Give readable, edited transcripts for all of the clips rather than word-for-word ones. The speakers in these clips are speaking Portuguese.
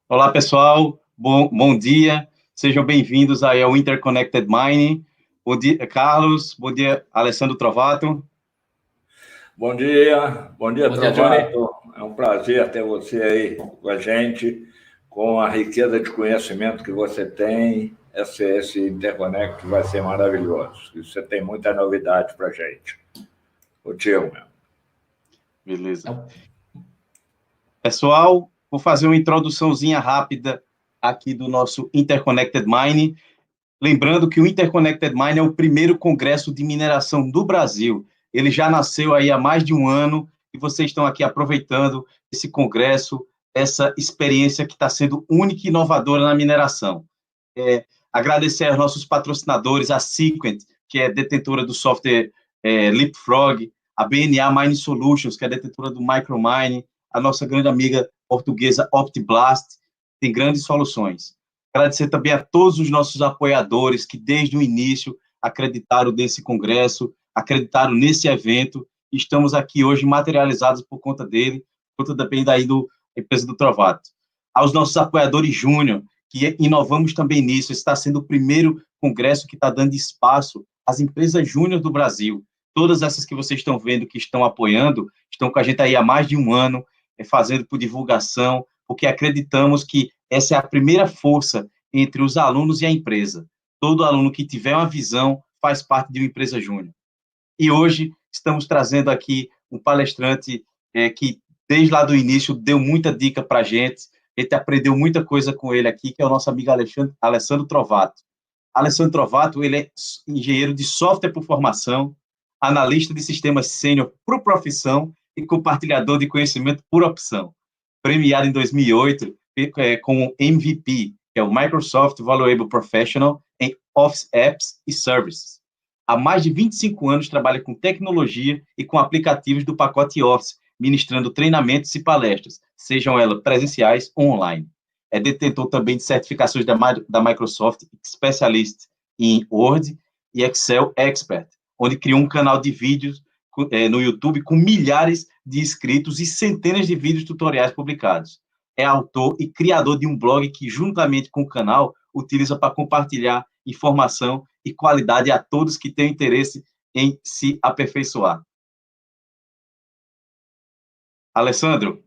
Olá, pessoal. Bom dia. Sejam bem-vindos aí ao Interconnected Mining. Bom dia, Carlos. Bom dia, Alessandro Trovato. Bom dia, Trovato. Johnny. É um prazer ter você aí com a gente, com a riqueza de conhecimento que você tem. Esse Interconnect vai ser maravilhoso. Você tem muita novidade para a gente. Contigo, meu. Beleza. Pessoal, vou fazer uma introduçãozinha rápida aqui do nosso Interconnected Mining. Lembrando que o Interconnected Mining é o primeiro congresso de mineração do Brasil. Ele já nasceu aí há mais de um ano e vocês estão aqui aproveitando esse congresso, essa experiência que está sendo única e inovadora na mineração. Agradecer aos nossos patrocinadores, a Sequent, que é detentora do software Leapfrog, a BNA Mining Solutions, que é detentora do Micromine, a nossa grande amiga portuguesa OptiBlast, tem grandes soluções. Agradecer também a todos os nossos apoiadores que, desde o início, acreditaram nesse congresso, acreditaram nesse evento. Estamos aqui hoje materializados por conta dele, por conta também da empresa do Trovato. Aos nossos apoiadores júnior, que inovamos também nisso, está sendo o primeiro congresso que está dando espaço às empresas júnior do Brasil. Todas essas que vocês estão vendo que estão apoiando, estão com a gente aí há mais de um ano, fazendo por divulgação, porque acreditamos que essa é a primeira força entre os alunos e a empresa. Todo aluno que tiver uma visão faz parte de uma empresa júnior. E hoje estamos trazendo aqui um palestrante que, desde lá do início, deu muita dica para a gente aprendeu muita coisa com ele aqui, que é o nosso amigo Alessandro Trovato. Alessandro Trovato, ele é engenheiro de software por formação, analista de sistemas sênior por profissão e compartilhador de conhecimento por opção. Premiado em 2008 com o MVP, que é o Microsoft Valuable Professional em Office Apps e Services. Há mais de 25 anos trabalha com tecnologia e com aplicativos do pacote Office, ministrando treinamentos e palestras, sejam elas presenciais ou online. É detentor também de certificações da Microsoft, Specialist em Word e Excel Expert, onde criou um canal de vídeos no YouTube com milhares de inscritos e centenas de vídeos tutoriais publicados. É autor e criador de um blog que, juntamente com o canal, utiliza para compartilhar informação e qualidade a todos que têm interesse em se aperfeiçoar. Alessandro,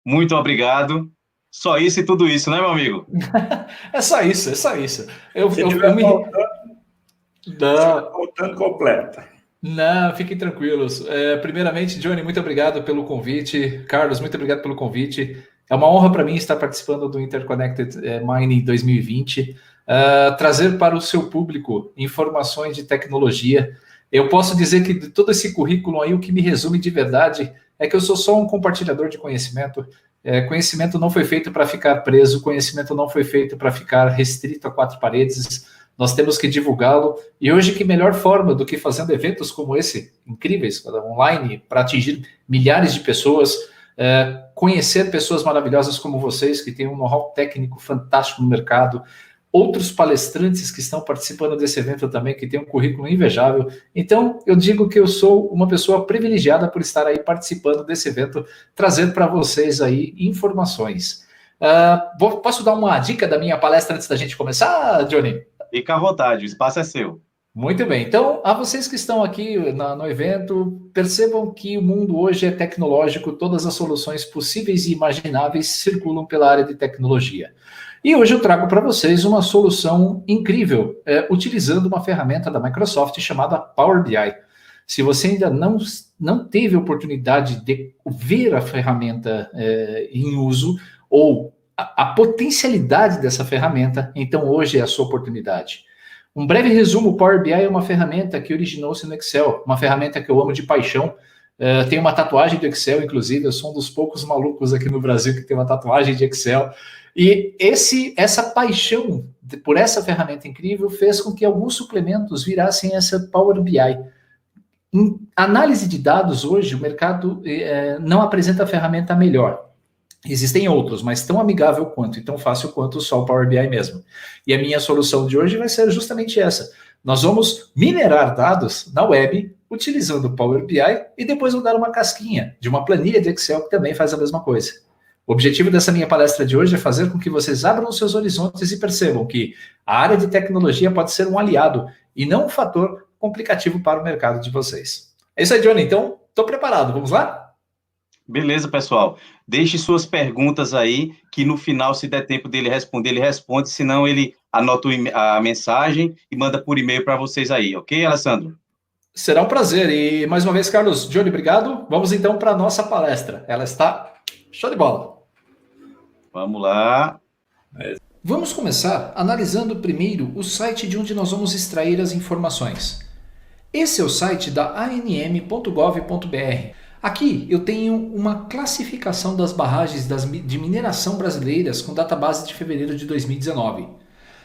muito obrigado. Só isso e tudo isso, né, meu amigo? É só isso. Faltando completa. Não, fiquem tranquilos. Primeiramente, Johnny, muito obrigado pelo convite. Carlos, muito obrigado pelo convite. É uma honra para mim estar participando do Interconnected Mining 2020. Trazer para o seu público informações de tecnologia. Eu posso dizer que de todo esse currículo aí, o que me resume de verdade é que eu sou só um compartilhador de conhecimento. Conhecimento não foi feito para ficar preso, conhecimento não foi feito para ficar restrito a quatro paredes. Nós temos que divulgá-lo. E hoje, que melhor forma do que fazendo eventos como esse, incríveis, online, para atingir milhares de pessoas, conhecer pessoas maravilhosas como vocês, que têm um know-how técnico fantástico no mercado, outros palestrantes que estão participando desse evento também, que têm um currículo invejável. Então, eu digo que eu sou uma pessoa privilegiada por estar aí participando desse evento, trazendo para vocês aí informações. Posso dar uma dica da minha palestra antes da gente começar, Johnny? Fica à vontade, o espaço é seu. Muito bem. Então, a vocês que estão aqui no evento, percebam que o mundo hoje é tecnológico, todas as soluções possíveis e imagináveis circulam pela área de tecnologia. E hoje eu trago para vocês uma solução incrível, utilizando uma ferramenta da Microsoft chamada Power BI. Se você ainda não teve a oportunidade de ver a ferramenta em uso, ou a potencialidade dessa ferramenta, então hoje é a sua oportunidade. Um breve resumo, o Power BI é uma ferramenta que originou-se no Excel, uma ferramenta que eu amo de paixão. Tenho uma tatuagem do Excel, inclusive, eu sou um dos poucos malucos aqui no Brasil que tem uma tatuagem de Excel. E essa paixão por essa ferramenta incrível fez com que alguns suplementos virassem essa Power BI. Em análise de dados, hoje, o mercado não apresenta a ferramenta melhor. Existem outros, mas tão amigável quanto e tão fácil quanto só o Power BI mesmo. E a minha solução de hoje vai ser justamente essa. Nós vamos minerar dados na web utilizando o Power BI e depois vou dar uma casquinha de uma planilha de Excel que também faz a mesma coisa. O objetivo dessa minha palestra de hoje é fazer com que vocês abram os seus horizontes e percebam que a área de tecnologia pode ser um aliado e não um fator complicativo para o mercado de vocês. É isso aí, Johnny. Então, estou preparado. Vamos lá? Beleza, pessoal. Deixe suas perguntas aí, que no final, se der tempo dele responder, ele responde, senão ele anota a mensagem e manda por e-mail para vocês aí, ok, Alessandro? Será um prazer. E, mais uma vez, Carlos, Johnny, obrigado. Vamos então para a nossa palestra. Ela está show de bola. Vamos lá. Vamos começar analisando primeiro o site de onde nós vamos extrair as informações. Esse é o site da anm.gov.br. Aqui eu tenho uma classificação das barragens de mineração brasileiras com database de fevereiro de 2019.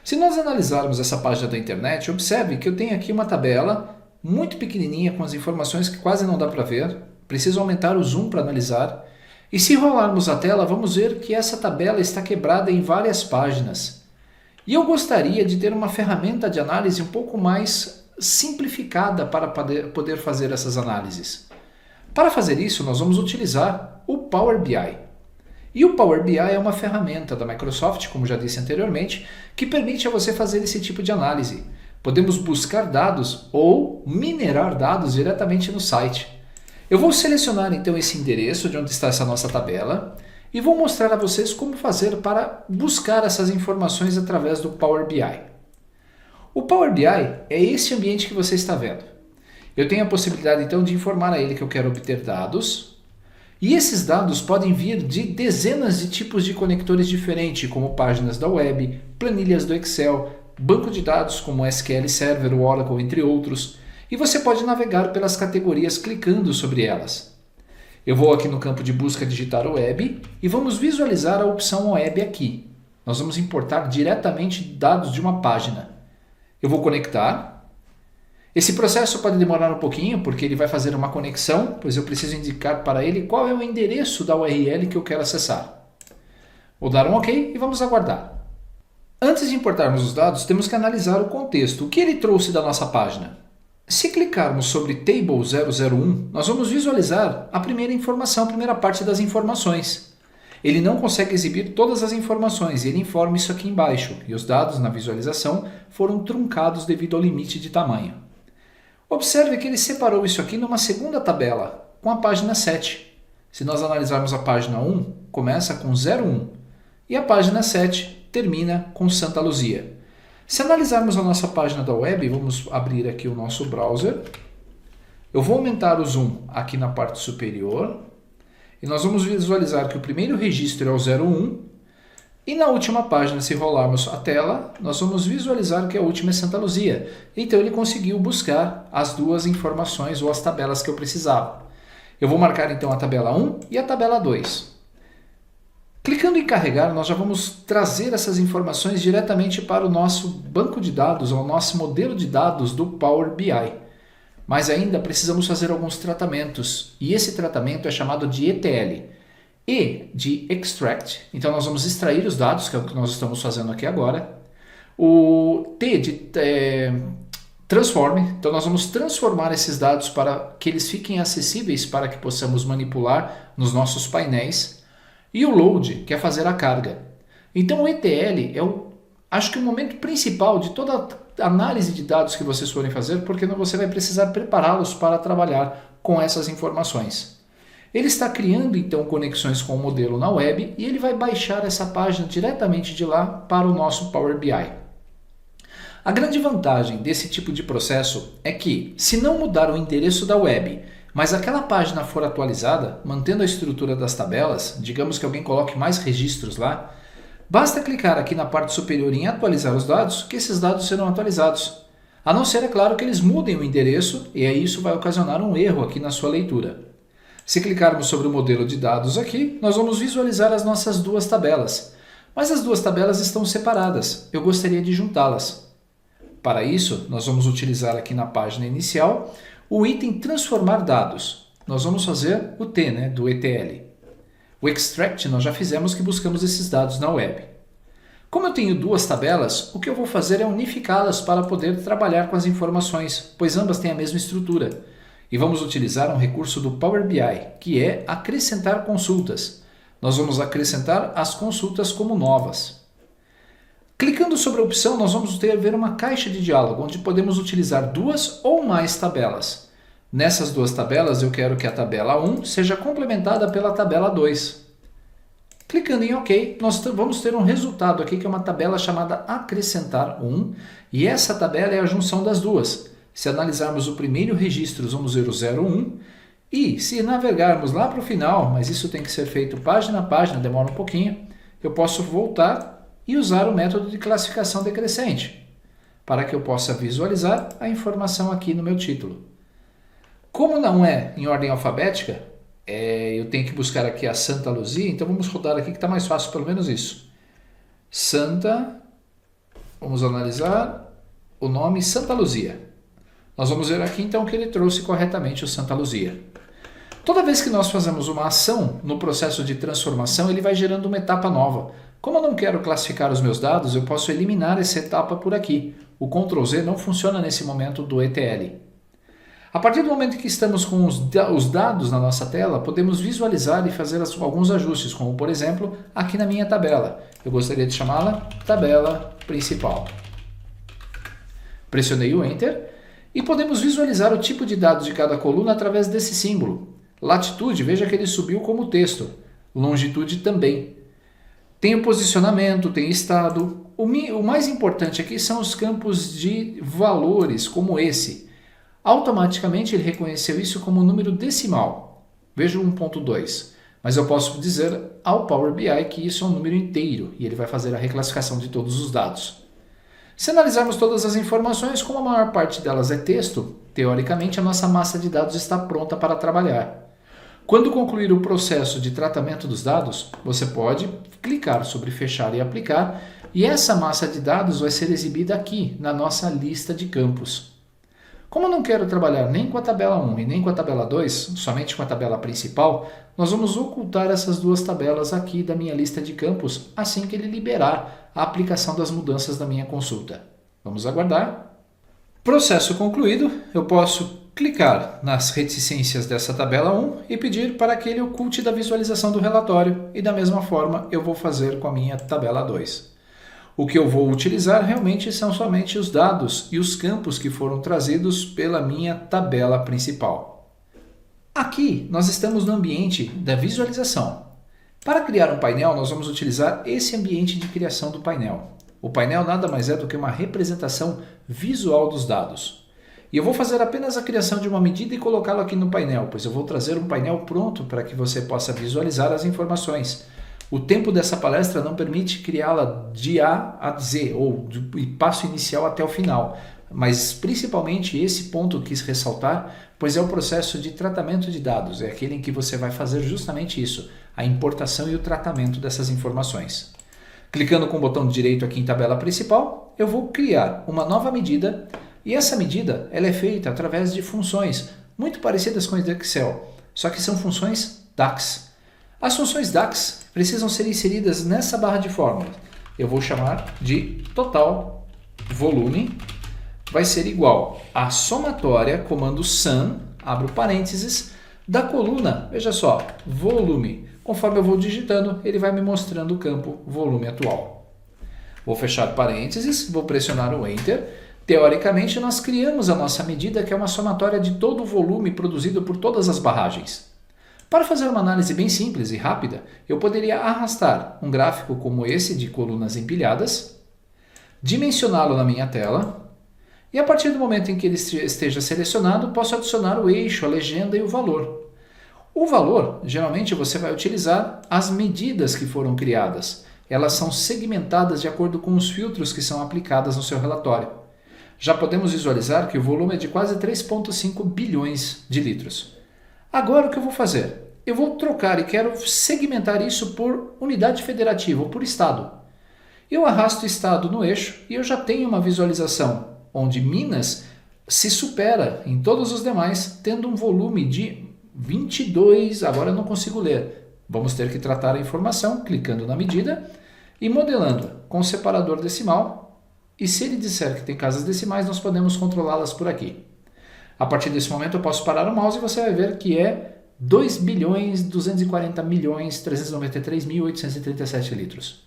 Se nós analisarmos essa página da internet, observe que eu tenho aqui uma tabela muito pequenininha com as informações que quase não dá para ver. Preciso aumentar o zoom para analisar. E se rolarmos a tela, vamos ver que essa tabela está quebrada em várias páginas. E eu gostaria de ter uma ferramenta de análise um pouco mais simplificada para poder fazer essas análises. Para fazer isso, nós vamos utilizar o Power BI. E o Power BI é uma ferramenta da Microsoft, como já disse anteriormente, que permite a você fazer esse tipo de análise. Podemos buscar dados ou minerar dados diretamente no site. Eu vou selecionar então esse endereço de onde está essa nossa tabela e vou mostrar a vocês como fazer para buscar essas informações através do Power BI. O Power BI é esse ambiente que você está vendo. Eu tenho a possibilidade então de informar a ele que eu quero obter dados e esses dados podem vir de dezenas de tipos de conectores diferentes, como páginas da web, planilhas do Excel, banco de dados como SQL Server, Oracle, entre outros. E você pode navegar pelas categorias clicando sobre elas. Eu vou aqui no campo de busca digitar web e vamos visualizar a opção web aqui. Nós vamos importar diretamente dados de uma página. Eu vou conectar. Esse processo pode demorar um pouquinho porque ele vai fazer uma conexão, pois eu preciso indicar para ele qual é o endereço da URL que eu quero acessar. Vou dar um OK e vamos aguardar. Antes de importarmos os dados, temos que analisar o contexto. O que ele trouxe da nossa página? Se clicarmos sobre Table 001, nós vamos visualizar a primeira informação, a primeira parte das informações. Ele não consegue exibir todas as informações e ele informa isso aqui embaixo. E os dados na visualização foram truncados devido ao limite de tamanho. Observe que ele separou isso aqui numa segunda tabela, com a página 7. Se nós analisarmos a página 1, começa com 01 e a página 7 termina com Santa Luzia. Se analisarmos a nossa página da web, vamos abrir aqui o nosso browser. Eu vou aumentar o zoom aqui na parte superior. E nós vamos visualizar que o primeiro registro é o 01. E na última página, se rolarmos a tela, nós vamos visualizar que a última é Santa Luzia. Então ele conseguiu buscar as duas informações ou as tabelas que eu precisava. Eu vou marcar então a tabela 1 e a tabela 2. Clicando em carregar, nós já vamos trazer essas informações diretamente para o nosso banco de dados, ou nosso modelo de dados do Power BI. Mas ainda precisamos fazer alguns tratamentos, e esse tratamento é chamado de ETL. E de Extract, então nós vamos extrair os dados, que é o que nós estamos fazendo aqui agora. O T de Transform, então nós vamos transformar esses dados para que eles fiquem acessíveis para que possamos manipular nos nossos painéis. E o load, que é fazer a carga. Então o ETL é acho que o momento principal de toda a análise de dados que vocês forem fazer, porque você vai precisar prepará-los para trabalhar com essas informações. Ele está criando então conexões com o modelo na web e ele vai baixar essa página diretamente de lá para o nosso Power BI. A grande vantagem desse tipo de processo é que, se não mudar o endereço da web, mas aquela página for atualizada, mantendo a estrutura das tabelas, digamos que alguém coloque mais registros lá, basta clicar aqui na parte superior em atualizar os dados, que esses dados serão atualizados. A não ser, é claro, que eles mudem o endereço e aí isso vai ocasionar um erro aqui na sua leitura. Se clicarmos sobre o modelo de dados aqui, nós vamos visualizar as nossas duas tabelas. Mas as duas tabelas estão separadas, eu gostaria de juntá-las. Para isso, nós vamos utilizar aqui na página inicial o item transformar dados. Nós vamos fazer o T, do ETL. O extract nós já fizemos que buscamos esses dados na web. Como eu tenho duas tabelas, o que eu vou fazer é unificá-las para poder trabalhar com as informações, pois ambas têm a mesma estrutura. E vamos utilizar um recurso do Power BI, que é acrescentar consultas. nós vamos acrescentar as consultas como novas. Clicando sobre a opção, nós vamos ver uma caixa de diálogo, onde podemos utilizar 2 ou mais tabelas. Nessas 2 tabelas, eu quero que a tabela 1 seja complementada pela tabela 2. Clicando em OK, nós vamos ter um resultado aqui, que é uma tabela chamada acrescentar 1, e essa tabela é a junção das duas. Se analisarmos o primeiro registro, vamos ver o 01, e se navegarmos lá para o final, mas isso tem que ser feito página a página, demora um pouquinho, eu posso voltar e usar o método de classificação decrescente, para que eu possa visualizar a informação aqui no meu título. Como não é em ordem alfabética, eu tenho que buscar aqui a Santa Luzia, então vamos rodar aqui que está mais fácil, pelo menos isso. Santa, vamos analisar o nome Santa Luzia. Nós vamos ver aqui então que ele trouxe corretamente o Santa Luzia. Toda vez que nós fazemos uma ação no processo de transformação, ele vai gerando uma etapa nova. Como eu não quero classificar os meus dados, eu posso eliminar essa etapa por aqui. O Ctrl Z não funciona nesse momento do ETL. A partir do momento que estamos com os dados na nossa tela, podemos visualizar e fazer alguns ajustes, como por exemplo, aqui na minha tabela. Eu gostaria de chamá-la tabela principal. Pressionei o Enter e podemos visualizar o tipo de dados de cada coluna através desse símbolo. Latitude, veja que ele subiu como texto. Longitude também. Tem o posicionamento, tem estado. O mais importante aqui são os campos de valores, como esse. Automaticamente ele reconheceu isso como número decimal. Veja o 1.2. Mas eu posso dizer ao Power BI que isso é um número inteiro e ele vai fazer a reclassificação de todos os dados. Se analisarmos todas as informações, como a maior parte delas é texto, teoricamente a nossa massa de dados está pronta para trabalhar. Quando concluir o processo de tratamento dos dados, você pode clicar sobre fechar e aplicar, e essa massa de dados vai ser exibida aqui na nossa lista de campos. Como eu não quero trabalhar nem com a tabela 1 e nem com a tabela 2, somente com a tabela principal, nós vamos ocultar essas 2 tabelas aqui da minha lista de campos assim que ele liberar a aplicação das mudanças da minha consulta. Vamos aguardar. Processo concluído, eu posso clicar nas reticências dessa tabela 1 e pedir para que ele oculte da visualização do relatório, e da mesma forma eu vou fazer com a minha tabela 2. O que eu vou utilizar realmente são somente os dados e os campos que foram trazidos pela minha tabela principal. Aqui nós estamos no ambiente da visualização. Para criar um painel, nós vamos utilizar esse ambiente de criação do painel. O painel nada mais é do que uma representação visual dos dados. E eu vou fazer apenas a criação de uma medida e colocá-lo aqui no painel, pois eu vou trazer um painel pronto para que você possa visualizar as informações. O tempo dessa palestra não permite criá-la de A a Z, ou do passo inicial até o final. Mas principalmente esse ponto eu quis ressaltar, pois é o processo de tratamento de dados, é aquele em que você vai fazer justamente isso, a importação e o tratamento dessas informações. Clicando com o botão direito aqui em tabela principal, eu vou criar uma nova medida, e essa medida ela é feita através de funções muito parecidas com as do Excel, só que são funções DAX. As funções DAX precisam ser inseridas nessa barra de fórmula. Eu vou chamar de total volume, vai ser igual a somatória, comando sum, abro parênteses, da coluna, veja só, volume. Conforme eu vou digitando, ele vai me mostrando o campo volume atual. Vou fechar parênteses, vou pressionar o Enter. Teoricamente, nós criamos a nossa medida, que é uma somatória de todo o volume produzido por todas as barragens. Para fazer uma análise bem simples e rápida, eu poderia arrastar um gráfico como esse de colunas empilhadas, dimensioná-lo na minha tela, e a partir do momento em que ele esteja selecionado, posso adicionar o eixo, a legenda e o valor. O valor, geralmente você vai utilizar as medidas que foram criadas. Elas são segmentadas de acordo com os filtros que são aplicados no seu relatório. Já podemos visualizar que o volume é de quase 3,5 bilhões de litros. Agora o que eu vou fazer? Eu vou trocar e quero segmentar isso por unidade federativa ou por estado. Eu arrasto o estado no eixo e eu já tenho uma visualização onde Minas se supera em todos os demais, tendo um volume de 22, agora eu não consigo ler. Vamos ter que tratar a informação clicando na medida e modelando com o separador decimal, e se ele disser que tem casas decimais, nós podemos controlá-las por aqui. A partir desse momento eu posso parar o mouse e você vai ver que é 2.240.393.837 litros.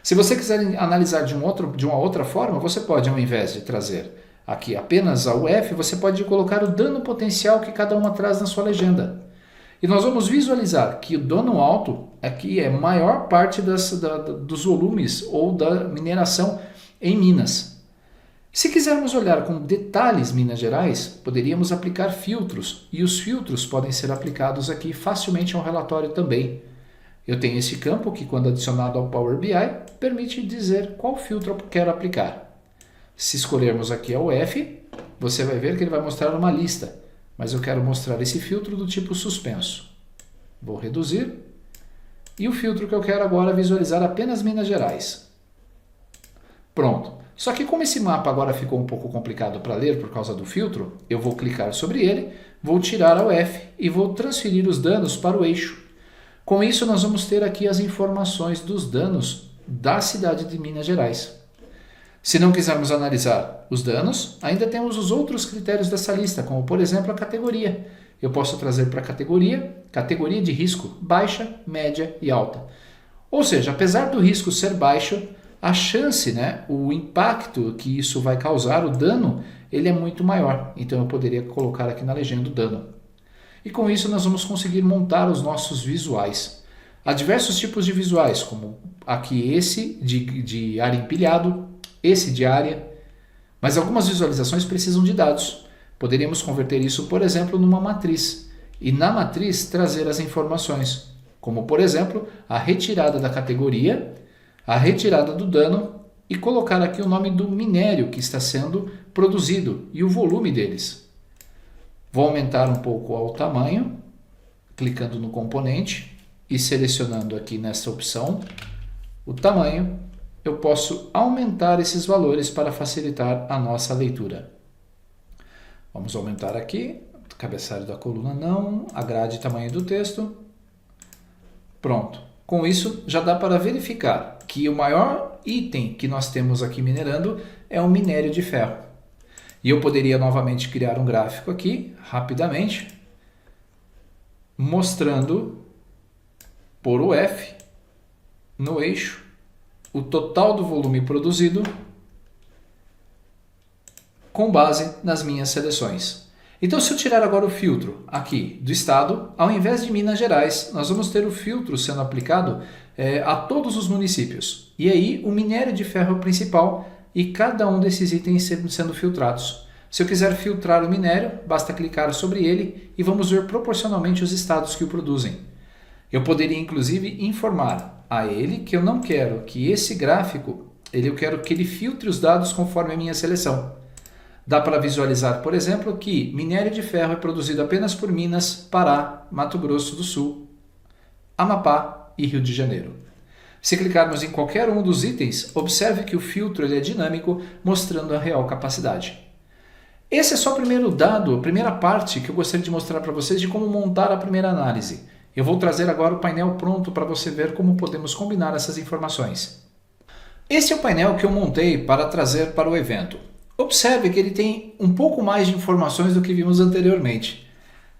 Se você quiser analisar de uma outra forma, você pode, ao invés de trazer aqui apenas a UF, você pode colocar o dano potencial que cada uma traz na sua legenda. E nós vamos visualizar que o dano alto aqui é maior parte dos volumes ou da mineração em Minas. Se quisermos olhar com detalhes Minas Gerais, poderíamos aplicar filtros, e os filtros podem ser aplicados aqui facilmente ao relatório também. Eu tenho esse campo que, quando adicionado ao Power BI, permite dizer qual filtro eu quero aplicar. Se escolhermos aqui a UF, você vai ver que ele vai mostrar uma lista, mas eu quero mostrar esse filtro do tipo suspenso. Vou reduzir, e o filtro que eu quero agora é visualizar apenas Minas Gerais. Pronto. Só que como esse mapa agora ficou um pouco complicado para ler por causa do filtro, eu vou clicar sobre ele, vou tirar a UF e vou transferir os danos para o eixo. Com isso nós vamos ter aqui as informações dos danos da cidade de Minas Gerais. Se não quisermos analisar os danos, ainda temos os outros critérios dessa lista, como por exemplo a categoria. Eu posso trazer para a categoria de risco baixa, média e alta. Ou seja, apesar do risco ser baixo, a chance, o impacto que isso vai causar, o dano, ele é muito maior. Então eu poderia colocar aqui na legenda o dano. E com isso nós vamos conseguir montar os nossos visuais. Há diversos tipos de visuais, como aqui esse de área empilhado, esse de área, mas algumas visualizações precisam de dados. Poderíamos converter isso, por exemplo, numa matriz, e na matriz trazer as informações, como por exemplo, a retirada da categoria, a retirada do dano e colocar aqui o nome do minério que está sendo produzido e o volume deles. Vou aumentar um pouco o tamanho, clicando no componente e selecionando aqui nesta opção o tamanho, eu posso aumentar esses valores para facilitar a nossa leitura. Vamos aumentar aqui, cabeçalho da coluna não, a grade e tamanho do texto. Pronto. Com isso, já dá para verificar que o maior item que nós temos aqui minerando é o minério de ferro. E eu poderia novamente criar um gráfico aqui, rapidamente, mostrando por UF, no eixo, o total do volume produzido com base nas minhas seleções. Então, se eu tirar agora o filtro aqui do estado, ao invés de Minas Gerais, nós vamos ter o filtro sendo aplicado a todos os municípios. E aí, o minério de ferro é o principal e cada um desses itens sendo filtrados. Se eu quiser filtrar o minério, basta clicar sobre ele e vamos ver proporcionalmente os estados que o produzem. Eu poderia, inclusive, informar a ele que eu não quero que esse gráfico, eu quero que ele filtre os dados conforme a minha seleção. Dá para visualizar, por exemplo, que minério de ferro é produzido apenas por Minas, Pará, Mato Grosso do Sul, Amapá e Rio de Janeiro. Se clicarmos em qualquer um dos itens, observe que o filtro é dinâmico, mostrando a real capacidade. Esse é só o primeiro dado, a primeira parte que eu gostaria de mostrar para vocês de como montar a primeira análise. Eu vou trazer agora o painel pronto para você ver como podemos combinar essas informações. Esse é o painel que eu montei para trazer para o evento. Observe que ele tem um pouco mais de informações do que vimos anteriormente.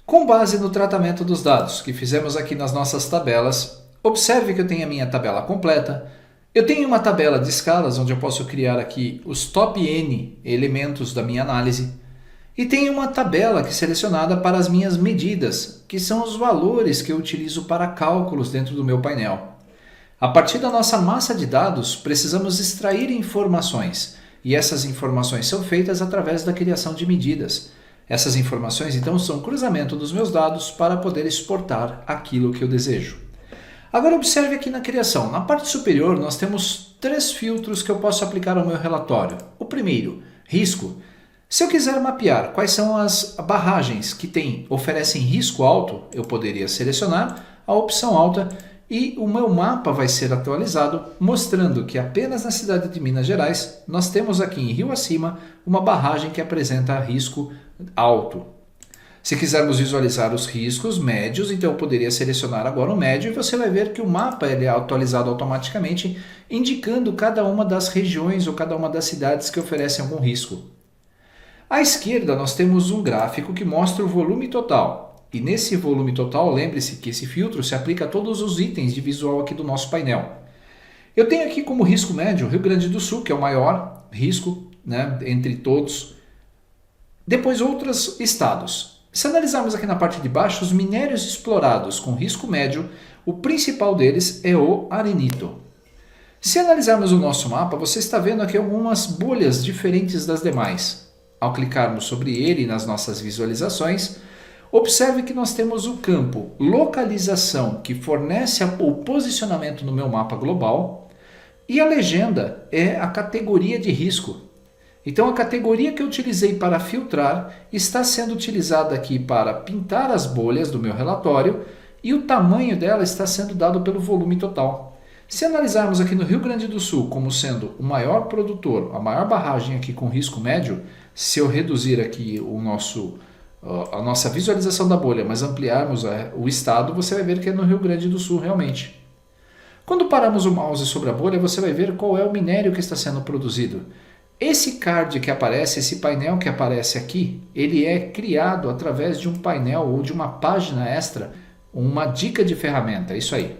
Com base no tratamento dos dados que fizemos aqui nas nossas tabelas, observe que eu tenho a minha tabela completa. Eu tenho uma tabela de escalas onde eu posso criar aqui os top N elementos da minha análise. E tenho uma tabela que é selecionada para as minhas medidas, que são os valores que eu utilizo para cálculos dentro do meu painel. A partir da nossa massa de dados, precisamos extrair informações. E essas informações são feitas através da criação de medidas. Essas informações, então, são cruzamento dos meus dados para poder exportar aquilo que eu desejo. Agora observe aqui na criação. Na parte superior, nós temos 3 filtros que eu posso aplicar ao meu relatório. O primeiro, risco. Se eu quiser mapear quais são as barragens que oferecem risco alto, eu poderia selecionar a opção alta e o meu mapa vai ser atualizado, mostrando que apenas na cidade de Minas Gerais, nós temos aqui em Rio Acima uma barragem que apresenta risco alto. Se quisermos visualizar os riscos médios, então eu poderia selecionar agora o médio e você vai ver que o mapa é atualizado automaticamente, indicando cada uma das regiões ou cada uma das cidades que oferecem algum risco. À esquerda nós temos um gráfico que mostra o volume total. E nesse volume total, lembre-se que esse filtro se aplica a todos os itens de visual aqui do nosso painel. Eu tenho aqui como risco médio o Rio Grande do Sul, que é o maior risco, né, entre todos. Depois outros estados. Se analisarmos aqui na parte de baixo, os minérios explorados com risco médio, o principal deles é o arenito. Se analisarmos o nosso mapa, você está vendo aqui algumas bolhas diferentes das demais. Ao clicarmos sobre ele nas nossas visualizações, observe que nós temos o campo localização, que fornece o posicionamento no meu mapa global, e a legenda é a categoria de risco. Então a categoria que eu utilizei para filtrar está sendo utilizada aqui para pintar as bolhas do meu relatório e o tamanho dela está sendo dado pelo volume total. Se analisarmos aqui no Rio Grande do Sul como sendo o maior produtor, a maior barragem aqui com risco médio, se eu reduzir aqui a nossa visualização da bolha, mas ampliarmos o estado, você vai ver que é no Rio Grande do Sul realmente. Quando paramos o mouse sobre a bolha, você vai ver qual é o minério que está sendo produzido. Esse card que aparece, esse painel que aparece aqui, ele é criado através de um painel ou de uma página extra, uma dica de ferramenta, isso aí.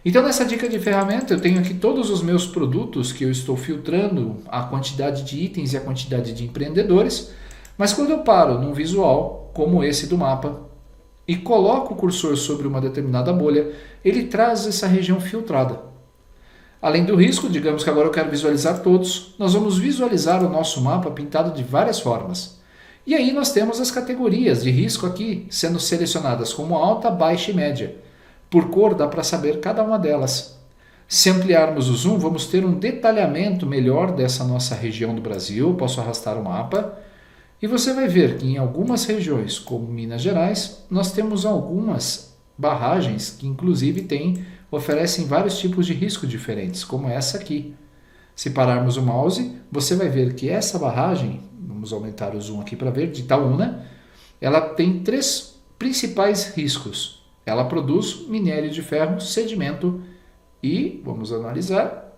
Então nessa dica de ferramenta eu tenho aqui todos os meus produtos que eu estou filtrando, a quantidade de itens e a quantidade de empreendedores, mas quando eu paro num visual como esse do mapa e coloco o cursor sobre uma determinada bolha, ele traz essa região filtrada. Além do risco, digamos que agora eu quero visualizar todos, nós vamos visualizar o nosso mapa pintado de várias formas. E aí nós temos as categorias de risco aqui sendo selecionadas como alta, baixa e média. Por cor dá para saber cada uma delas. Se ampliarmos o zoom, vamos ter um detalhamento melhor dessa nossa região do Brasil. Posso arrastar o mapa e você vai ver que em algumas regiões, como Minas Gerais, nós temos algumas barragens que inclusive oferecem vários tipos de risco diferentes, como essa aqui. Se pararmos o mouse, você vai ver que essa barragem, vamos aumentar o zoom aqui para ver, de Itaúna, ela tem 3 principais riscos. Ela produz minério de ferro, sedimento e, vamos analisar,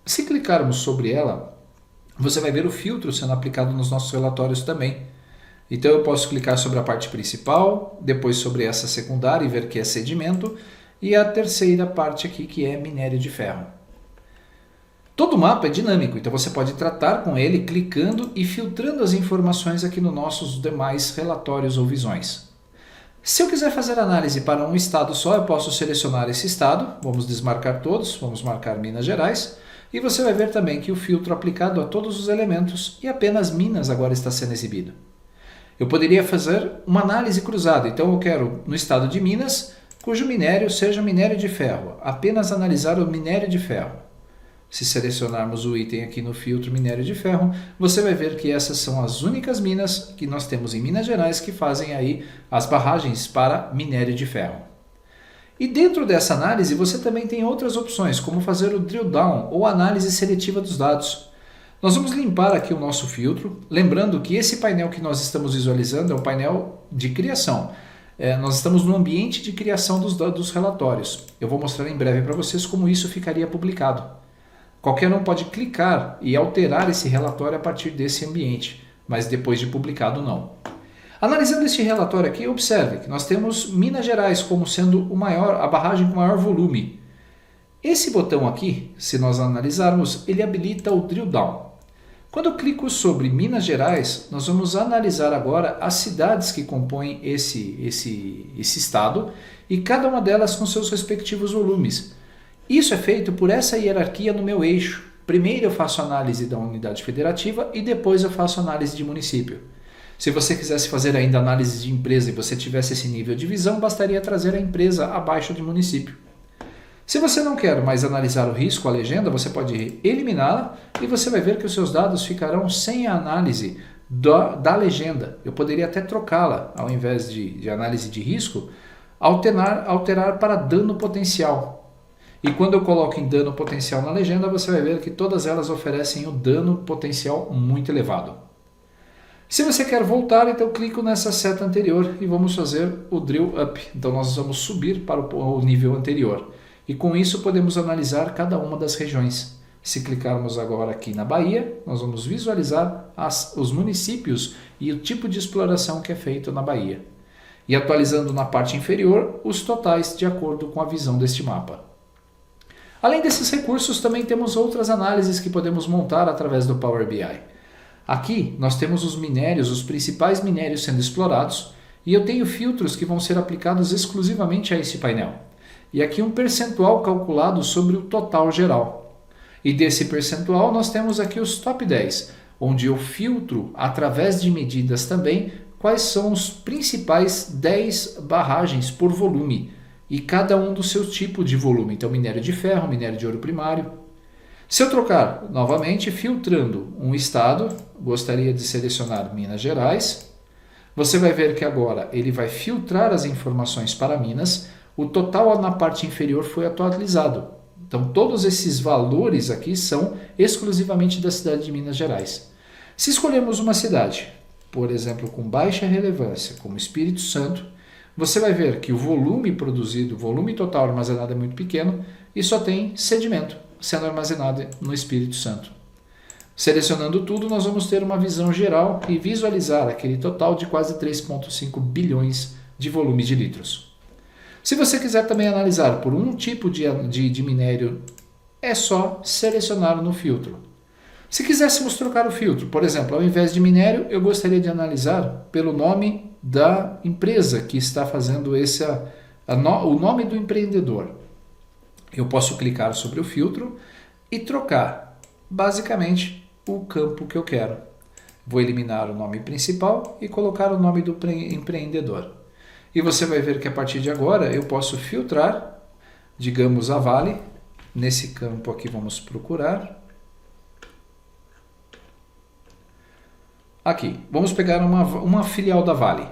se clicarmos sobre ela, você vai ver o filtro sendo aplicado nos nossos relatórios também. Então eu posso clicar sobre a parte principal, depois sobre essa secundária e ver que é sedimento, e a terceira parte aqui que é minério de ferro. Todo mapa é dinâmico, então você pode tratar com ele clicando e filtrando as informações aqui nos nossos demais relatórios ou visões. Se eu quiser fazer análise para um estado só, eu posso selecionar esse estado, vamos desmarcar todos, vamos marcar Minas Gerais, e você vai ver também que o filtro aplicado a todos os elementos e apenas Minas agora está sendo exibido. Eu poderia fazer uma análise cruzada, então eu quero no estado de Minas, cujo minério seja minério de ferro, apenas analisar o minério de ferro. Se selecionarmos o item aqui no filtro minério de ferro, você vai ver que essas são as únicas minas que nós temos em Minas Gerais que fazem aí as barragens para minério de ferro. E dentro dessa análise você também tem outras opções, como fazer o drill down ou análise seletiva dos dados. Nós vamos limpar aqui o nosso filtro, lembrando que esse painel que nós estamos visualizando é um painel de criação. Nós estamos no ambiente de criação dos relatórios. Eu vou mostrar em breve para vocês como isso ficaria publicado. Qualquer um pode clicar e alterar esse relatório a partir desse ambiente, mas depois de publicado não. Analisando este relatório aqui, observe que nós temos Minas Gerais como sendo a barragem com maior volume. Esse botão aqui, se nós analisarmos, ele habilita o drill down. Quando eu clico sobre Minas Gerais, nós vamos analisar agora as cidades que compõem esse estado e cada uma delas com seus respectivos volumes. Isso é feito por essa hierarquia no meu eixo. Primeiro eu faço análise da unidade federativa e depois eu faço análise de município. Se você quisesse fazer ainda análise de empresa e você tivesse esse nível de visão, bastaria trazer a empresa abaixo de município. Se você não quer mais analisar o risco, a legenda, você pode eliminá-la e você vai ver que os seus dados ficarão sem a análise da legenda. Eu poderia até trocá-la, ao invés de análise de risco, alterar para dano potencial. E quando eu coloco em dano potencial na legenda, você vai ver que todas elas oferecem um dano potencial muito elevado. Se você quer voltar, então clico nessa seta anterior e vamos fazer o drill up. Então nós vamos subir para o nível anterior. E com isso podemos analisar cada uma das regiões. Se clicarmos agora aqui na Bahia, nós vamos visualizar os municípios e o tipo de exploração que é feito na Bahia. e atualizando na parte inferior os totais de acordo com a visão deste mapa. Além desses recursos, também temos outras análises que podemos montar através do Power BI. Aqui nós temos os minérios, os principais minérios sendo explorados, e eu tenho filtros que vão ser aplicados exclusivamente a esse painel. E aqui um percentual calculado sobre o total geral. E desse percentual nós temos aqui os top 10, onde eu filtro através de medidas também quais são os principais 10 barragens por volume, e cada um do seu tipo de volume. Então, minério de ferro, minério de ouro primário. Se eu trocar novamente, filtrando um estado, gostaria de selecionar Minas Gerais, você vai ver que agora ele vai filtrar as informações para Minas, o total na parte inferior foi atualizado. Então, todos esses valores aqui são exclusivamente da cidade de Minas Gerais. Se escolhermos uma cidade, por exemplo, com baixa relevância, como Espírito Santo, você vai ver que o volume produzido, o volume total armazenado é muito pequeno e só tem sedimento sendo armazenado no Espírito Santo. Selecionando tudo, nós vamos ter uma visão geral e visualizar aquele total de quase 3,5 bilhões de volume de litros. Se você quiser também analisar por um tipo de minério, é só selecionar no filtro. Se quiséssemos trocar o filtro, por exemplo, ao invés de minério, eu gostaria de analisar pelo nome da empresa que está fazendo o nome do empreendedor. Eu posso clicar sobre o filtro e trocar, basicamente, o campo que eu quero. Vou eliminar o nome principal e colocar o nome do empreendedor. E você vai ver que a partir de agora eu posso filtrar, digamos, a Vale. Nesse campo aqui vamos procurar. Aqui, vamos pegar uma filial da Vale.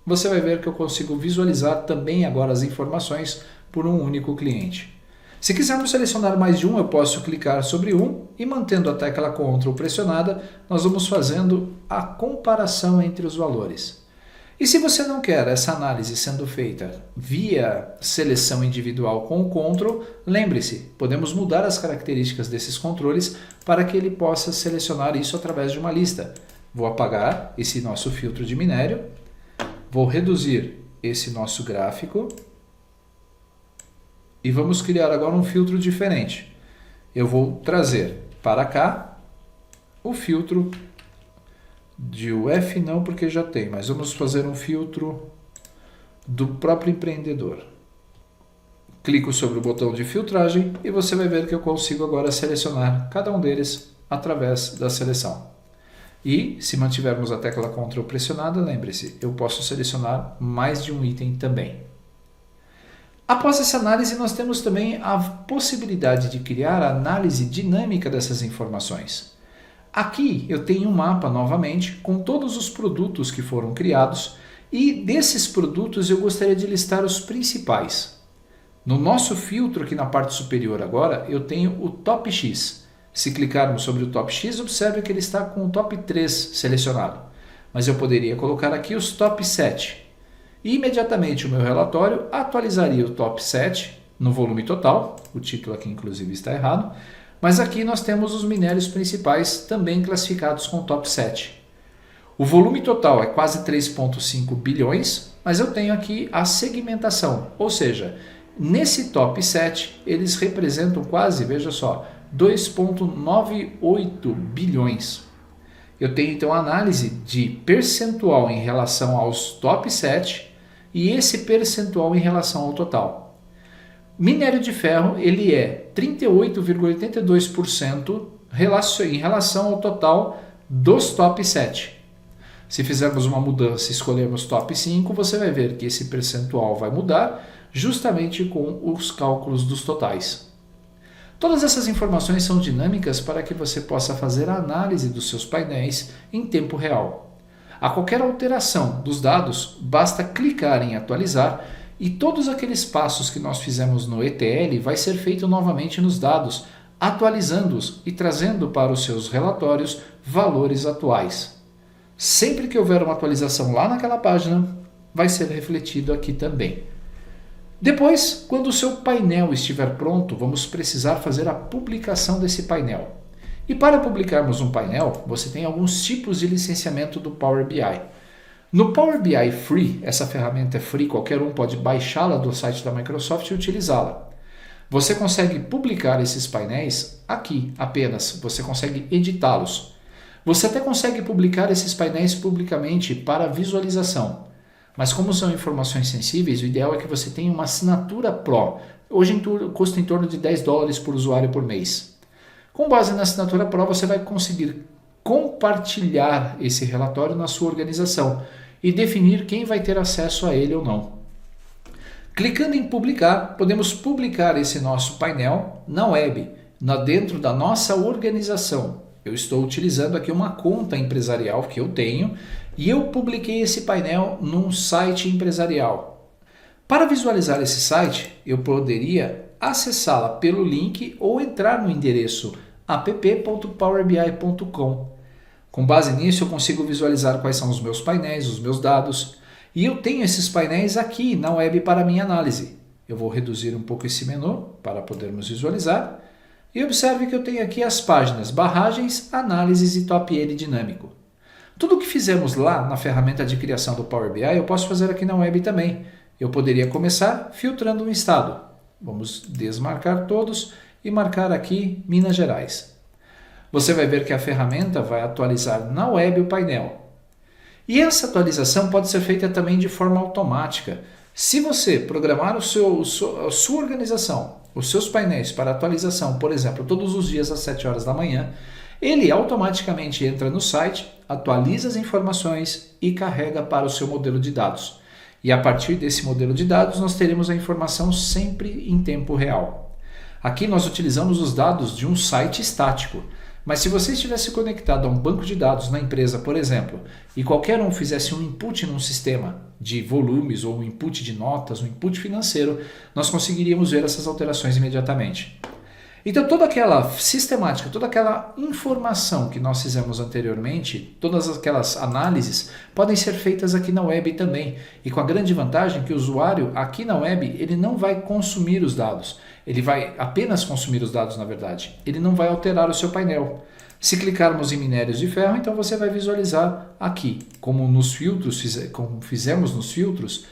Você vai ver que eu consigo visualizar também agora as informações por um único cliente. Se quisermos selecionar mais de um, eu posso clicar sobre um e mantendo a tecla Ctrl pressionada, nós vamos fazendo a comparação entre os valores. E se você não quer essa análise sendo feita via seleção individual com o Ctrl, lembre-se, podemos mudar as características desses controles para que ele possa selecionar isso através de uma lista. Vou apagar esse nosso filtro de minério, vou reduzir esse nosso gráfico e vamos criar agora um filtro diferente. Eu vou trazer para cá o filtro de UF, não porque já tem, mas vamos fazer um filtro do próprio empreendedor. Clico sobre o botão de filtragem e você vai ver que eu consigo agora selecionar cada um deles através da seleção. E, se mantivermos a tecla Ctrl pressionada, lembre-se, eu posso selecionar mais de um item também. Após essa análise, nós temos também a possibilidade de criar a análise dinâmica dessas informações. Aqui eu tenho um mapa novamente com todos os produtos que foram criados e desses produtos eu gostaria de listar os principais. No nosso filtro aqui na parte superior agora, eu tenho o Top X. Se clicarmos sobre o Top X, observe que ele está com o Top 3 selecionado. Mas eu poderia colocar aqui os Top 7. E imediatamente o meu relatório atualizaria o Top 7 no volume total. O título aqui inclusive está errado. Mas aqui nós temos os minérios principais também classificados com Top 7. O volume total é quase 3,5 bilhões, mas eu tenho aqui a segmentação. Ou seja, nesse Top 7 eles representam quase, veja só, 2,98 bilhões. Eu tenho então a análise de percentual em relação aos top 7 e esse percentual em relação ao total. Minério de ferro ele é 38,82% em relação ao total dos top 7. Se fizermos uma mudança e escolhermos top 5, você vai ver que esse percentual vai mudar justamente com os cálculos dos totais. Todas essas informações são dinâmicas para que você possa fazer a análise dos seus painéis em tempo real. A qualquer alteração dos dados, basta clicar em atualizar e todos aqueles passos que nós fizemos no ETL vai ser feito novamente nos dados, atualizando-os e trazendo para os seus relatórios valores atuais. Sempre que houver uma atualização lá naquela página, vai ser refletido aqui também. Depois, quando o seu painel estiver pronto, vamos precisar fazer a publicação desse painel. E para publicarmos um painel, você tem alguns tipos de licenciamento do Power BI. No Power BI Free, essa ferramenta é free, qualquer um pode baixá-la do site da Microsoft e utilizá-la. Você consegue publicar esses painéis aqui apenas, você consegue editá-los. Você até consegue publicar esses painéis publicamente para visualização. Mas como são informações sensíveis, o ideal é que você tenha uma assinatura Pro. Hoje custa em torno de $10 por usuário por mês. Com base na assinatura Pro, você vai conseguir compartilhar esse relatório na sua organização e definir quem vai ter acesso a ele ou não. Clicando em publicar, podemos publicar esse nosso painel na web, dentro da nossa organização. Eu estou utilizando aqui uma conta empresarial que eu tenho e eu publiquei esse painel num site empresarial. Para visualizar esse site, eu poderia acessá-la pelo link ou entrar no endereço app.powerbi.com. Com base nisso, eu consigo visualizar quais são os meus painéis, os meus dados, e eu tenho esses painéis aqui na web para minha análise. Eu vou reduzir um pouco esse menu para podermos visualizar, e observe que eu tenho aqui as páginas Barragens, Análises e Top N Dinâmico. Tudo o que fizemos lá na ferramenta de criação do Power BI, eu posso fazer aqui na web também. Eu poderia começar filtrando um estado. Vamos desmarcar todos e marcar aqui Minas Gerais. Você vai ver que a ferramenta vai atualizar na web o painel. E essa atualização pode ser feita também de forma automática. Se você programar a sua organização, os seus painéis para atualização, por exemplo, todos os dias às 7 horas da manhã, ele automaticamente entra no site, atualiza as informações e carrega para o seu modelo de dados. E a partir desse modelo de dados, nós teremos a informação sempre em tempo real. Aqui nós utilizamos os dados de um site estático. Mas se você estivesse conectado a um banco de dados na empresa, por exemplo, e qualquer um fizesse um input num sistema de volumes ou um input de notas, um input financeiro, nós conseguiríamos ver essas alterações imediatamente. Então toda aquela sistemática, toda aquela informação que nós fizemos anteriormente, todas aquelas análises podem ser feitas aqui na web também. E com a grande vantagem que o usuário aqui na web ele não vai consumir os dados. Ele vai apenas consumir os dados, na verdade. Ele não vai alterar o seu painel. Se clicarmos em minérios de ferro, então você vai visualizar aqui, como nos filtros, como fizemos nos filtros,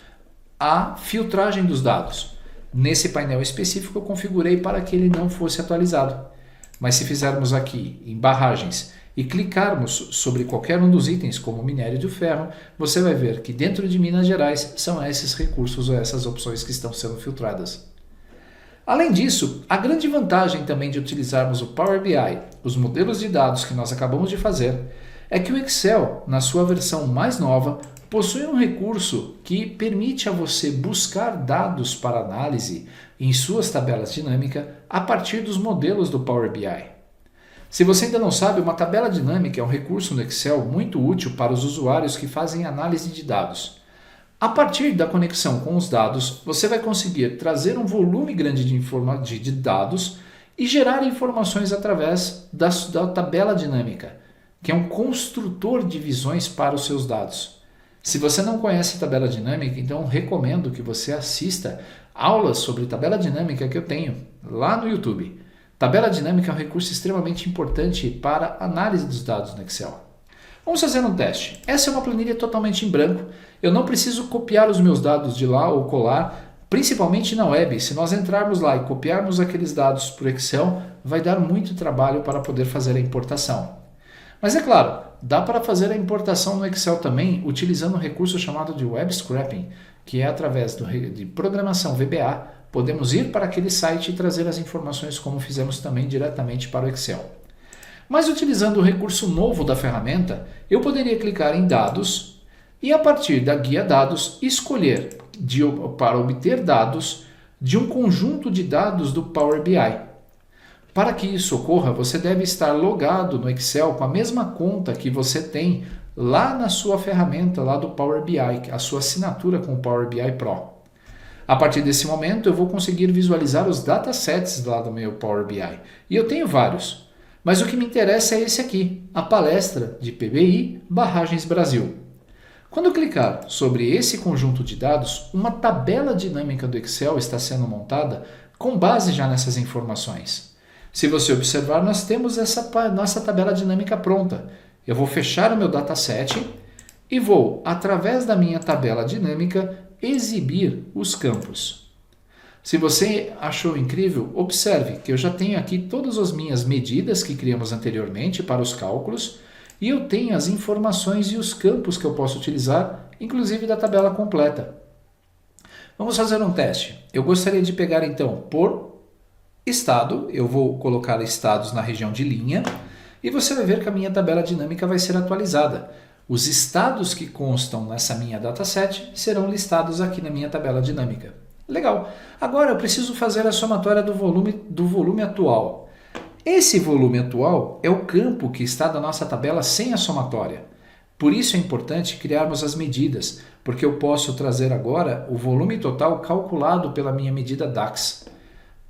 a filtragem dos dados. Nesse painel específico eu configurei para que ele não fosse atualizado. Mas se fizermos aqui em barragens e clicarmos sobre qualquer um dos itens, como minério de ferro, você vai ver que dentro de Minas Gerais são esses recursos ou essas opções que estão sendo filtradas. Além disso, a grande vantagem também de utilizarmos o Power BI, os modelos de dados que nós acabamos de fazer, é que o Excel, na sua versão mais nova, possui um recurso que permite a você buscar dados para análise em suas tabelas dinâmicas a partir dos modelos do Power BI. Se você ainda não sabe, uma tabela dinâmica é um recurso no Excel muito útil para os usuários que fazem análise de dados. A partir da conexão com os dados, você vai conseguir trazer um volume grande de dados e gerar informações através da tabela dinâmica, que é um construtor de visões para os seus dados. Se você não conhece tabela dinâmica, então recomendo que você assista aulas sobre tabela dinâmica que eu tenho lá no YouTube. Tabela dinâmica é um recurso extremamente importante para análise dos dados no Excel. Vamos fazer um teste. Essa é uma planilha totalmente em branco. Eu não preciso copiar os meus dados de lá ou colar, principalmente na web. Se nós entrarmos lá e copiarmos aqueles dados para o Excel, vai dar muito trabalho para poder fazer a importação. Mas é claro, dá para fazer a importação no Excel também utilizando um recurso chamado de Web Scraping, que é através de programação VBA, podemos ir para aquele site e trazer as informações como fizemos também diretamente para o Excel. Mas utilizando o recurso novo da ferramenta, eu poderia clicar em Dados e a partir da guia Dados escolher para obter dados de um conjunto de dados do Power BI. Para que isso ocorra, você deve estar logado no Excel com a mesma conta que você tem lá na sua ferramenta lá do Power BI, a sua assinatura com o Power BI Pro. A partir desse momento eu vou conseguir visualizar os datasets lá do meu Power BI. E eu tenho vários. Mas o que me interessa é esse aqui, a palestra de PBI Barragens Brasil. Quando eu clicar sobre esse conjunto de dados, uma tabela dinâmica do Excel está sendo montada com base já nessas informações. Se você observar, nós temos essa nossa tabela dinâmica pronta. Eu vou fechar o meu dataset e vou, através da minha tabela dinâmica, exibir os campos. Se você achou incrível, observe que eu já tenho aqui todas as minhas medidas que criamos anteriormente para os cálculos e eu tenho as informações e os campos que eu posso utilizar, inclusive da tabela completa. Vamos fazer um teste. Eu gostaria de pegar então por estado, eu vou colocar estados na região de linha e você vai ver que a minha tabela dinâmica vai ser atualizada. Os estados que constam nessa minha dataset serão listados aqui na minha tabela dinâmica. Legal. Agora eu preciso fazer a somatória do volume atual. Esse volume atual é o campo que está da nossa tabela sem a somatória. Por isso é importante criarmos as medidas, porque eu posso trazer agora o volume total calculado pela minha medida DAX.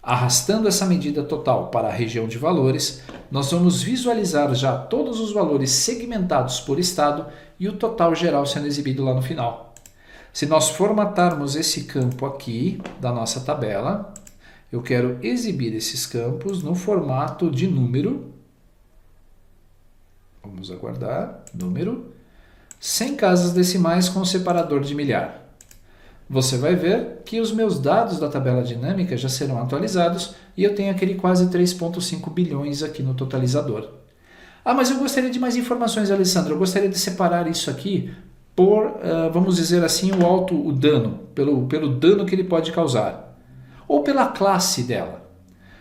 Arrastando essa medida total para a região de valores, nós vamos visualizar já todos os valores segmentados por estado e o total geral sendo exibido lá no final. Se nós formatarmos esse campo aqui da nossa tabela, eu quero exibir esses campos no formato de número. Vamos aguardar. Número. 100 casas decimais com separador de milhar. Você vai ver que os meus dados da tabela dinâmica já serão atualizados e eu tenho aquele quase 3,5 bilhões aqui no totalizador. Ah, mas eu gostaria de mais informações, Alessandro. Eu gostaria de separar isso aqui por, vamos dizer assim, o dano, pelo dano que ele pode causar. Ou pela classe dela.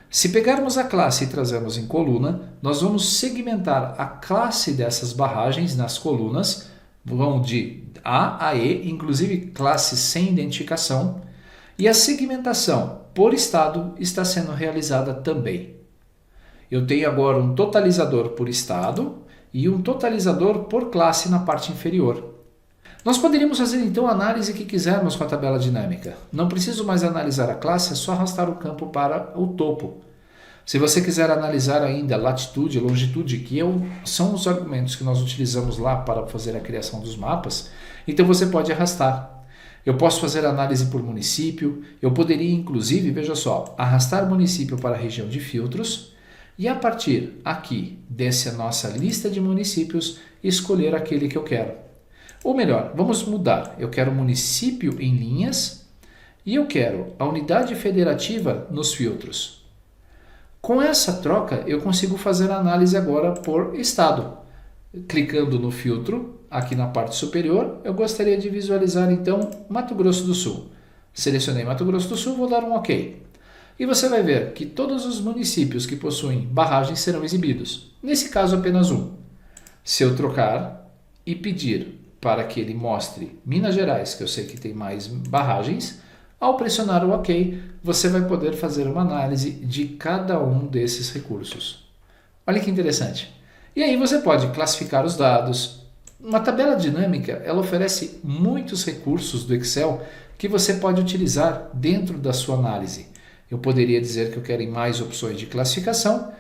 Se pegarmos a classe e trazermos em coluna, nós vamos segmentar a classe dessas barragens nas colunas, vão de A a E, inclusive classes sem identificação, e a segmentação por estado está sendo realizada também. Eu tenho agora um totalizador por estado e um totalizador por classe na parte inferior. Nós poderíamos fazer então a análise que quisermos com a tabela dinâmica. Não preciso mais analisar a classe, é só arrastar o campo para o topo. Se você quiser analisar ainda latitude e longitude, que são os argumentos que nós utilizamos lá para fazer a criação dos mapas, então você pode arrastar. Eu posso fazer análise por município, eu poderia inclusive, veja só, arrastar município para a região de filtros e a partir aqui dessa nossa lista de municípios escolher aquele que eu quero. Ou melhor, vamos mudar. Eu quero município em linhas e eu quero a unidade federativa nos filtros. Com essa troca, eu consigo fazer a análise agora por estado. Clicando no filtro, aqui na parte superior, eu gostaria de visualizar então Mato Grosso do Sul. Selecionei Mato Grosso do Sul, vou dar um OK. E você vai ver que todos os municípios que possuem barragens serão exibidos. Nesse caso, apenas um. Se eu trocar e pedir para que ele mostre Minas Gerais, que eu sei que tem mais barragens, ao pressionar o OK, você vai poder fazer uma análise de cada um desses recursos. Olha que interessante. E aí você pode classificar os dados. Uma tabela dinâmica, ela oferece muitos recursos do Excel que você pode utilizar dentro da sua análise. Eu poderia dizer que eu quero mais opções de classificação,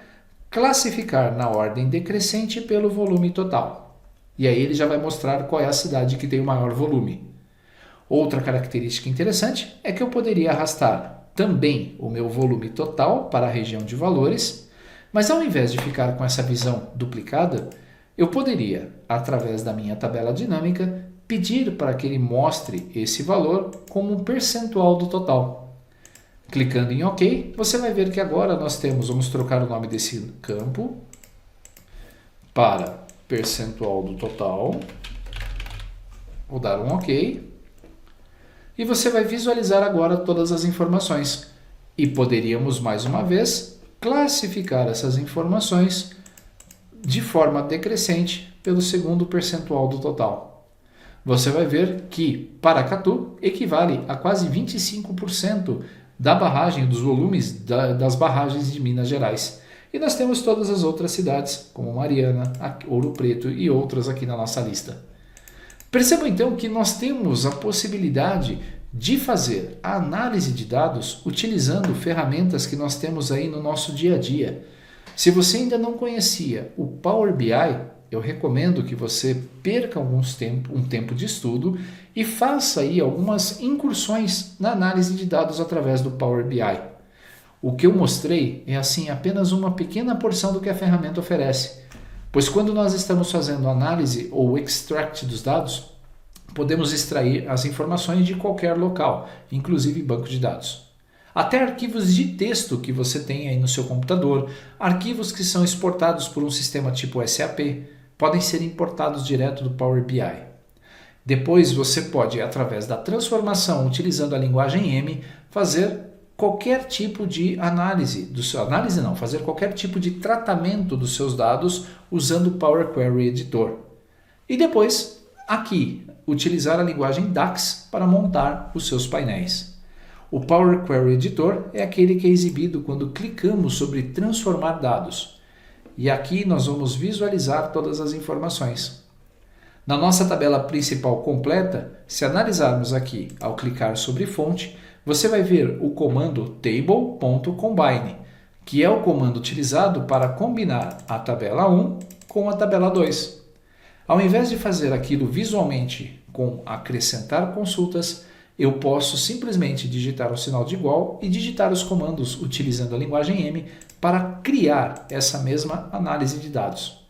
classificar na ordem decrescente pelo volume total. E aí ele já vai mostrar qual é a cidade que tem o maior volume. Outra característica interessante é que eu poderia arrastar também o meu volume total para a região de valores, mas ao invés de ficar com essa visão duplicada, eu poderia, através da minha tabela dinâmica, pedir para que ele mostre esse valor como um percentual do total. Clicando em OK, você vai ver que agora nós temos, vamos trocar o nome desse campo para percentual do total. Vou dar um OK. E você vai visualizar agora todas as informações. E poderíamos, mais uma vez, classificar essas informações de forma decrescente pelo segundo percentual do total. Você vai ver que Paracatu equivale a quase 25% da barragem, dos volumes das barragens de Minas Gerais. E nós temos todas as outras cidades, como Mariana, Ouro Preto e outras aqui na nossa lista. Percebam então que nós temos a possibilidade de fazer a análise de dados utilizando ferramentas que nós temos aí no nosso dia a dia. Se você ainda não conhecia o Power BI, eu recomendo que você perca um tempo de estudo e faça aí algumas incursões na análise de dados através do Power BI. O que eu mostrei é assim apenas uma pequena porção do que a ferramenta oferece. Pois quando nós estamos fazendo análise ou extract dos dados, podemos extrair as informações de qualquer local, inclusive banco de dados. Até arquivos de texto que você tem aí no seu computador, arquivos que são exportados por um sistema tipo SAP, podem ser importados direto do Power BI. Depois você pode, através da transformação, utilizando a linguagem M, fazer qualquer tipo de fazer qualquer tipo de tratamento dos seus dados usando o Power Query Editor. E depois, aqui, utilizar a linguagem DAX para montar os seus painéis. O Power Query Editor é aquele que é exibido quando clicamos sobre transformar dados. E aqui nós vamos visualizar todas as informações. Na nossa tabela principal completa, se analisarmos aqui ao clicar sobre fonte, você vai ver o comando table.combine, que é o comando utilizado para combinar a tabela 1 com a tabela 2. Ao invés de fazer aquilo visualmente com acrescentar consultas, eu posso simplesmente digitar o sinal de igual e digitar os comandos utilizando a linguagem M para criar essa mesma análise de dados.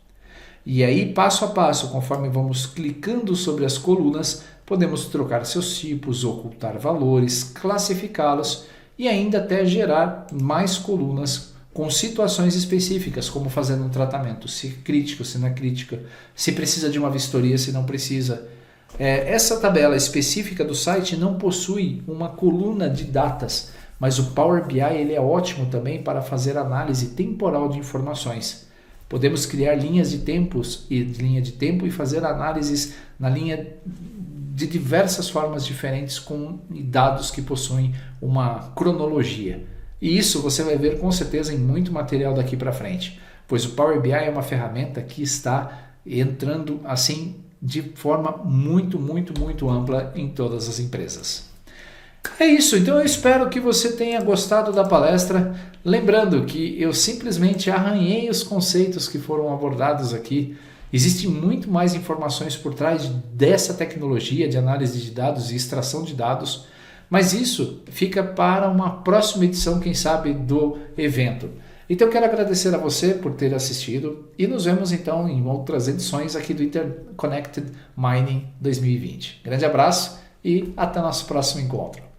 E aí, passo a passo, conforme vamos clicando sobre as colunas, podemos trocar seus tipos, ocultar valores, classificá-los e ainda até gerar mais colunas com situações específicas, como fazendo um tratamento, se crítico, se não é crítica, se precisa de uma vistoria, se não precisa. Essa tabela específica do site não possui uma coluna de datas, mas o Power BI ele é ótimo também para fazer análise temporal de informações. Podemos criar linha de tempo e fazer análises na linha de diversas formas diferentes com dados que possuem uma cronologia. E isso você vai ver com certeza em muito material daqui para frente, pois o Power BI é uma ferramenta que está entrando assim de forma muito ampla em todas as empresas. É isso, então eu espero que você tenha gostado da palestra. Lembrando que eu simplesmente arranhei os conceitos que foram abordados aqui. Existem muito mais informações por trás dessa tecnologia de análise de dados e extração de dados, mas isso fica para uma próxima edição, quem sabe, do evento. Então eu quero agradecer a você por ter assistido e nos vemos então em outras edições aqui do Interconnected Mining 2020. Grande abraço e até nosso próximo encontro.